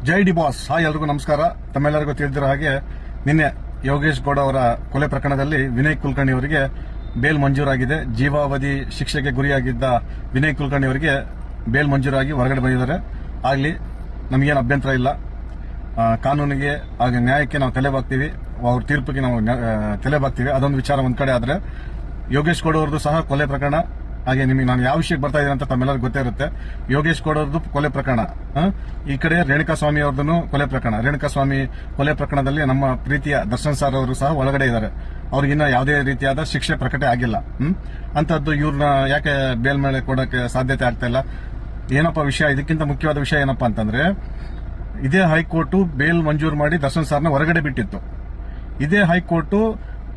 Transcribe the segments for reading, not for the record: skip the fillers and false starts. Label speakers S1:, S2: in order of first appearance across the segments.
S1: ಜೈ D boss. Hi, ಎಲ್ರಿಗೂ ನಮಸ್ಕಾರ. ತಮ್ಮೆಲ್ಲರಿಗೂ ತಿಳಿದಿರೋ ಹಾಗೆ ನಿನ್ನೆ ಯೋಗೇಶ್ ಗೌಡ ಅವರ ಕೊಲೆ ಪ್ರಕರಣದಲ್ಲಿ ವಿನಯ್ ಕುಲಕರ್ಣಿ ಅವರಿಗೆ ಬೇಲ್ ಮಂಜೂರಾಗಿದೆ. ಜೀವಾವಧಿ ಶಿಕ್ಷೆಗೆ ಗುರಿಯಾಗಿದ್ದ ವಿನಯ್ ಕುಲಕರ್ಣಿ ಅವರಿಗೆ ಬೇಲ್ ಮಂಜೂರಾಗಿ ಹೊರಗಡೆ ಬಂದಿದ್ದಾರೆ. ಆಗಲಿ, ನಮಗೇನು ಅಭ್ಯಂತರ ಇಲ್ಲ. ಕಾನೂನಿಗೆ ಹಾಗೆ ನ್ಯಾಯಕ್ಕೆ ನಾವು ತಲೆಬಾಗ್ತೀವಿ, ಅವ್ರ ತೀರ್ಪಿಗೆ ನಾವು ತಲೆಬಾಗ್ತೀವಿ. ಅದೊಂದು ವಿಚಾರ ಒಂದ್ ಕಡೆ ಆದ್ರೆ, ಯೋಗೇಶ್ ಗೌಡ ಅವ್ರದ್ದು ಸಹ ಕೊಲೆ ಪ್ರಕರಣ. ಹಾಗೆ ನಿಮಗೆ ನಾನು ಯಾವ ವಿಷಯಕ್ಕೆ ಬರ್ತಾ ಇದ್ದೀನಿ ಅಂತ ತಮ್ಮೆಲ್ಲರಿಗೂ ಗೊತ್ತೇ ಇರುತ್ತೆ. ಯೋಗೇಶ್ ಗೌಡ ಅವ್ರದ್ದು ಕೊಲೆ ಪ್ರಕರಣ, ಈ ಕಡೆ ರೇಣುಕಾಸ್ವಾಮಿ ಅವ್ರದ್ದು ಕೊಲೆ ಪ್ರಕರಣ. ರೇಣುಕಾಸ್ವಾಮಿ ಕೊಲೆ ಪ್ರಕರಣದಲ್ಲಿ ನಮ್ಮ ಪ್ರೀತಿಯ ದರ್ಶನ್ ಸರ್ ಅವರು ಸಹ ಒಳಗಡೆ ಇದ್ದಾರೆ. ಅವ್ರಿಗಿನ್ನ ಯಾವುದೇ ರೀತಿಯಾದ ಶಿಕ್ಷೆ ಪ್ರಕಟ ಆಗಿಲ್ಲ. ಅಂತದ್ದು ಇವ್ರನ್ನ ಯಾಕೆ ಬೇಲ್ ಮೇಲೆ ಕೊಡಕ್ಕೆ ಸಾಧ್ಯತೆ ಆಗ್ತಾ ಇಲ್ಲ? ಏನಪ್ಪಾ ವಿಷಯ? ಇದಕ್ಕಿಂತ ಮುಖ್ಯವಾದ ವಿಷಯ ಏನಪ್ಪಾ ಅಂತಂದ್ರೆ, ಇದೇ ಹೈಕೋರ್ಟ್ ಬೇಲ್ ಮಂಜೂರು ಮಾಡಿ ದರ್ಶನ್ ಸರ್ನ ಹೊರಗಡೆ ಬಿಟ್ಟಿತ್ತು. ಇದೇ ಹೈಕೋರ್ಟ್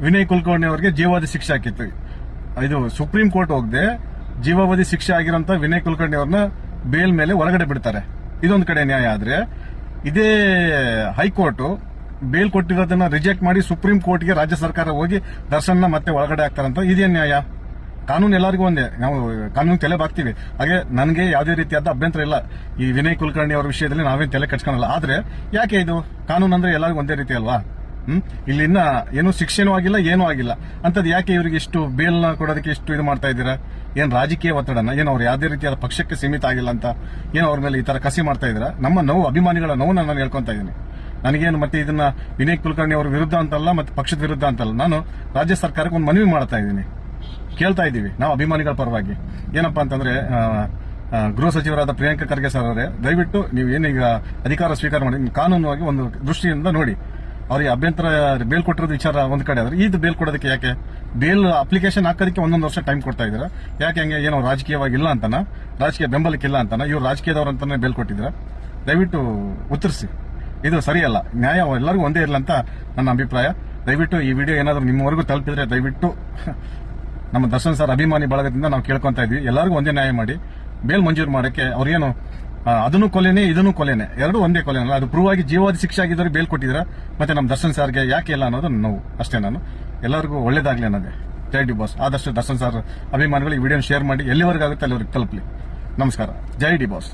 S1: ವಿನಯ್ ಕುಲಕರ್ಣಿ ಅವರಿಗೆ ಜೀವಾವಧಿ ಶಿಕ್ಷೆ ಹಾಕಿತ್ತು. ಇದು ಸುಪ್ರೀಂ ಕೋರ್ಟ್ ಹೋಗದೆ ಜೀವಾವಧಿ ಶಿಕ್ಷೆ ಆಗಿರೋಂತ ವಿನಯ್ ಕುಲಕರ್ಣಿ ಅವ್ರನ್ನ ಬೇಲ್ ಮೇಲೆ ಹೊರಗಡೆ ಬಿಡ್ತಾರೆ. ಇದೊಂದು ಕಡೆ ನ್ಯಾಯ ಆದ್ರೆ, ಇದೇ ಹೈಕೋರ್ಟ್ ಬೇಲ್ ಕೊಟ್ಟಿರೋದನ್ನ ರಿಜೆಕ್ಟ್ ಮಾಡಿ ಸುಪ್ರೀಂ ಕೋರ್ಟ್ಗೆ ರಾಜ್ಯ ಸರ್ಕಾರ ಹೋಗಿ ದರ್ಶನ್ನ ಮತ್ತೆ ಒಳಗಡೆ ಹಾಕ್ತಾರಂತ ಇದೇನ್ ನ್ಯಾಯ? ಕಾನೂನು ಎಲ್ಲರಿಗೂ ಒಂದೇ, ನಾವು ಕಾನೂನು ತಲೆ ಬಾಗ್ತೀವಿ. ಹಾಗೆ ನನಗೆ ಯಾವುದೇ ರೀತಿಯಾದ ಅಭ್ಯಂತರ ಇಲ್ಲ ಈ ವಿನಯ್ ಕುಲಕರ್ಣಿ ಅವರ ವಿಷಯದಲ್ಲಿ. ನಾವೇನು ತಲೆ ಕಟ್ಕೊಳಲ್ಲ. ಆದ್ರೆ ಯಾಕೆ ಇದು ಕಾನೂನು ಅಂದ್ರೆ ಎಲ್ಲರಿಗೂ ಒಂದೇ ರೀತಿ ಅಲ್ವಾ? ಇಲ್ಲಿ ಇನ್ನ ಏನು ಶಿಕ್ಷೆನೂ ಆಗಿಲ್ಲ, ಏನೂ ಆಗಿಲ್ಲ. ಅಂತದ್ ಯಾಕೆ ಇವರಿಗೆ ಇಷ್ಟು ಬೇಲ್ ಕೊಡೋದಕ್ಕೆ ಇಷ್ಟು ಇದು ಮಾಡ್ತಾ ಇದ್ದೀರಾ? ಏನ್ ರಾಜಕೀಯ ಒತ್ತಡನ? ಏನು ಅವ್ರು ಯಾವುದೇ ರೀತಿಯಾದ ಪಕ್ಷಕ್ಕೆ ಸೀಮಿತ ಆಗಿಲ್ಲ ಅಂತ ಏನು ಅವ್ರ ಮೇಲೆ ಈ ತರ ಕಸಿ ಮಾಡ್ತಾ ಇದ್ದೀರಾ? ನಮ್ಮ ನೋವು, ಅಭಿಮಾನಿಗಳ ನೋವನ್ನ ನಾನು ಹೇಳ್ಕೊಂತ ಇದ್ದೀನಿ. ನನಗೇನು ಮತ್ತೆ ಇದನ್ನ ವಿನಯ್ ಕುಲಕರ್ಣಿ ಅವ್ರ ವಿರುದ್ಧ ಅಂತಲ್ಲ, ಮತ್ತೆ ಪಕ್ಷದ ವಿರುದ್ಧ ಅಂತಲ್ಲ. ನಾನು ರಾಜ್ಯ ಸರ್ಕಾರಕ್ಕೆ ಒಂದು ಮನವಿ ಮಾಡ್ತಾ ಇದ್ದೀನಿ, ಕೇಳ್ತಾ ಇದ್ದೀವಿ ನಾವು ಅಭಿಮಾನಿಗಳ ಪರವಾಗಿ. ಏನಪ್ಪಾ ಅಂತಂದ್ರೆ, ಗೃಹ ಸಚಿವರಾದ ಪ್ರಿಯಾಂಕ ಖರ್ಗೆ ಸರ್ ಅವರೇ, ದಯವಿಟ್ಟು ನೀವು ಏನೀಗ ಅಧಿಕಾರ ಸ್ವೀಕಾರ ಮಾಡಿ ಕಾನೂನುವಾಗಿ ಒಂದು ದೃಷ್ಟಿಯಿಂದ ನೋಡಿ. ಅವ್ರಿಗೆ ಅಭ್ಯಂತರ ಬೇಲ್ ಕೊಟ್ಟಿರೋದು ವಿಚಾರ ಒಂದ್ ಕಡೆ ಆದ್ರೆ, ಇದು ಬೇಲ್ ಕೊಡೋದಕ್ಕೆ ಯಾಕೆ? ಬೇಲ್ ಅಪ್ಲಿಕೇಶನ್ ಹಾಕೋದಕ್ಕೆ 1 ವರ್ಷ ಟೈಮ್ ಕೊಡ್ತಾ ಇದ್ದೀರಾ. ಯಾಕೆ ಹಂಗೆ? ಏನೋ ರಾಜಕೀಯವಾಗಿ ಇಲ್ಲ ಅಂತಾನ, ರಾಜಕೀಯ ಬೆಂಬಲಕ್ಕಿಲ್ಲ ಅಂತಾನ, ಇವ್ರು ರಾಜಕೀಯದವ್ರು ಅಂತಾನೆ ಬೇಲ್ ಕೊಟ್ಟಿದ್ದೀರಾ? ದಯವಿಟ್ಟು ಉತ್ತರಿಸಿ. ಇದು ಸರಿಯಲ್ಲ. ನ್ಯಾಯ ಎಲ್ಲರಿಗೂ ಒಂದೇ ಇರಲ್ಲ ಅಂತ ನನ್ನ ಅಭಿಪ್ರಾಯ. ದಯವಿಟ್ಟು ಈ ವಿಡಿಯೋ ಏನಾದರೂ ನಿಮ್ಮವರೆಗೂ ತಲುಪಿದ್ರೆ ದಯವಿಟ್ಟು ನಮ್ಮ ದರ್ಶನ್ ಸರ್ ಅಭಿಮಾನಿ ಬಳಗದಿಂದ ನಾವು ಕೇಳ್ಕೊಂತ ಇದ್ವಿ, ಎಲ್ಲರಿಗೂ ಒಂದೇ ನ್ಯಾಯ ಮಾಡಿ. ಬೇಲ್ ಮಂಜೂರು ಮಾಡಕ್ಕೆ ಅವ್ರೇನು ಅದನ್ನು ಕೊಲೆನೇ ಇದನ್ನು ಕೊಲೆನೇ, ಎರಡು ಒಂದೇ ಕೊಲೆನಲ್ಲ. ಅದು ಪ್ರೂವ್ ಆಗಿ ಜೀವಾವಧಿ ಶಿಕ್ಷೆ ಆಗಿದ್ರೆ ಬೇಲ್ ಕೊಟ್ಟಿದ್ರ, ಮತ್ತೆ ನಮ್ಮ ದರ್ಶನ್ ಸರ್ಗೆ ಯಾಕೆ ಇಲ್ಲ ಅನ್ನೋದು ನೋವು ಅಷ್ಟೇ. ನಾನು ಎಲ್ಲರಿಗೂ ಒಳ್ಳೇದಾಗ್ಲಿ ಅನ್ನೋದೇ. ಜೈ ಡಿ ಬಾಸ್. ಆದಷ್ಟು ದರ್ಶನ್ ಸರ್ ಅಭಿಮಾನಿಗಳು ಈ ವಿಡಿಯೋ ಶೇರ್ ಮಾಡಿ, ಎಲ್ಲಿವರೆಗಾಗುತ್ತೆ ಅಲ್ಲಿವರೆಗೆ ತಲುಪಲಿ. ನಮಸ್ಕಾರ. ಜೈ ಡಿ ಬಾಸ್.